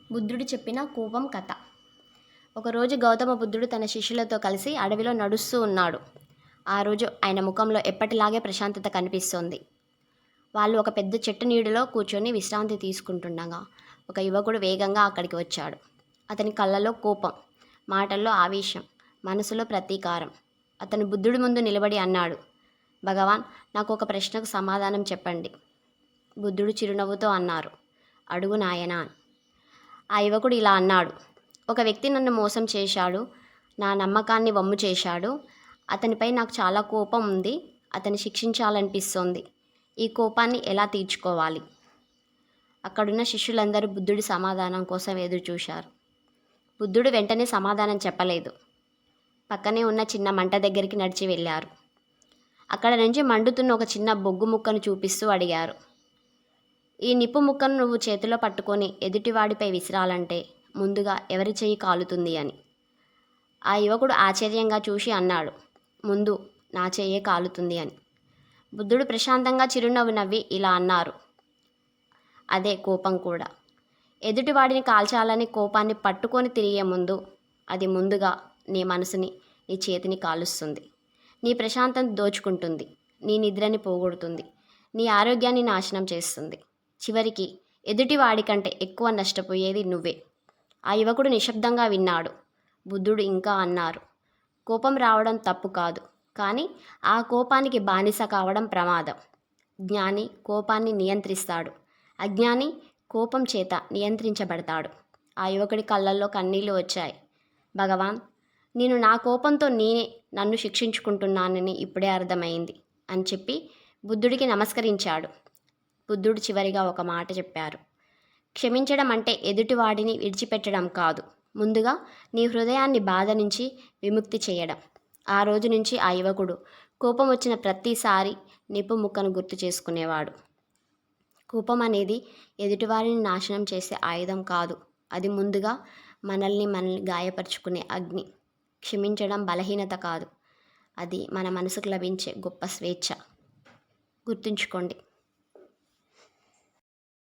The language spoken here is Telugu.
బుద్ధుడు చెప్పిన కోపం కథ. ఒకరోజు గౌతమ బుద్ధుడు తన శిష్యులతో కలిసి అడవిలో నడుస్తూ ఉన్నాడు. ఆ రోజు ఆయన ముఖంలో ఎప్పటిలాగే ప్రశాంతత కనిపిస్తోంది. వాళ్ళు ఒక పెద్ద చెట్టు నీడలో కూర్చొని విశ్రాంతి తీసుకుంటుండగా ఒక యువకుడు వేగంగా అక్కడికి వచ్చాడు. అతని కళ్ళలో కోపం, మాటల్లో ఆవేశం, మనసులో ప్రతీకారం. అతను బుద్ధుడి ముందు నిలబడి అన్నాడు, భగవాన్, నాకు ఒక ప్రశ్నకు సమాధానం చెప్పండి. బుద్ధుడు చిరునవ్వుతో అన్నారు, అడుగు నాయనా. ఆ యువకుడు ఇలా అన్నాడు, ఒక వ్యక్తి నన్ను మోసం చేశాడు, నా నమ్మకాన్ని వమ్ము చేశాడు. అతనిపై నాకు చాలా కోపం ఉంది. అతన్ని శిక్షించాలనిపిస్తోంది. ఈ కోపాన్ని ఎలా తీర్చుకోవాలి? అక్కడున్న శిష్యులందరూ బుద్ధుడి సమాధానం కోసం ఎదురు చూశారు. బుద్ధుడు వెంటనే సమాధానం చెప్పలేదు. పక్కనే ఉన్న చిన్న మంట దగ్గరికి నడిచి వెళ్ళారు. అక్కడ నుంచి మండుతున్న ఒక చిన్న బొగ్గు ముక్కను చూపిస్తూ అడిగారు, ఈ నిప్పు ముక్కను నువ్వు చేతిలో పట్టుకొని ఎదుటివాడిపై విసిరాలంటే ముందుగా ఎవరి చెయ్యి కాలుతుంది అని. ఆ యువకుడు ఆశ్చర్యంగా చూసి అన్నాడు, ముందు నా చెయ్యే కాలుతుంది అని. బుద్ధుడు ప్రశాంతంగా చిరునవ్వు నవ్వి ఇలా అన్నారు, అదే కోపం కూడా. ఎదుటివాడిని కాల్చాలని కోపాన్ని పట్టుకొని తిరిగే ముందు అది ముందుగా నీ మనసుని, నీ చేతిని కాలుస్తుంది. నీ ప్రశాంతత దోచుకుంటుంది, నీ నిద్రని పోగొడుతుంది, నీ ఆరోగ్యాన్ని నాశనం చేస్తుంది. చివరికి ఎదుటివాడి కంటే ఎక్కువ నష్టపోయేది నువ్వే. ఆ యువకుడు నిశ్శబ్దంగా విన్నాడు. బుద్ధుడు ఇంకా అన్నారు, కోపం రావడం తప్పు కాదు, కానీ ఆ కోపానికి బానిస కావడం ప్రమాదం. జ్ఞాని కోపాన్ని నియంత్రిస్తాడు, అజ్ఞాని కోపం చేత నియంత్రించబడతాడు. ఆ యువకుడి కళ్ళల్లో కన్నీళ్లు వచ్చాయి. భగవాన్, నేను నా కోపంతో నేనే నన్ను శిక్షించుకుంటున్నానని ఇప్పుడే అర్థమైంది అని చెప్పి బుద్ధుడికి నమస్కరించాడు. బుద్ధుడు చివరిగా ఒక మాట చెప్పారు, క్షమించడం అంటే ఎదుటివాడిని విడిచిపెట్టడం కాదు, ముందుగా నీ హృదయాన్ని బాధ నుంచి విముక్తి చేయడం. ఆ రోజు నుంచి ఆ యువకుడు కోపం వచ్చిన ప్రతిసారి నిప్పు ముక్కను గుర్తు చేసుకునేవాడు. కోపం అనేది ఎదుటివారిని నాశనం చేసే ఆయుధం కాదు, అది ముందుగా మనల్ని గాయపరుచుకునే అగ్ని. క్షమించడం బలహీనత కాదు, అది మన మనసుకు లభించే గొప్ప స్వేచ్ఛ. గుర్తుంచుకోండి.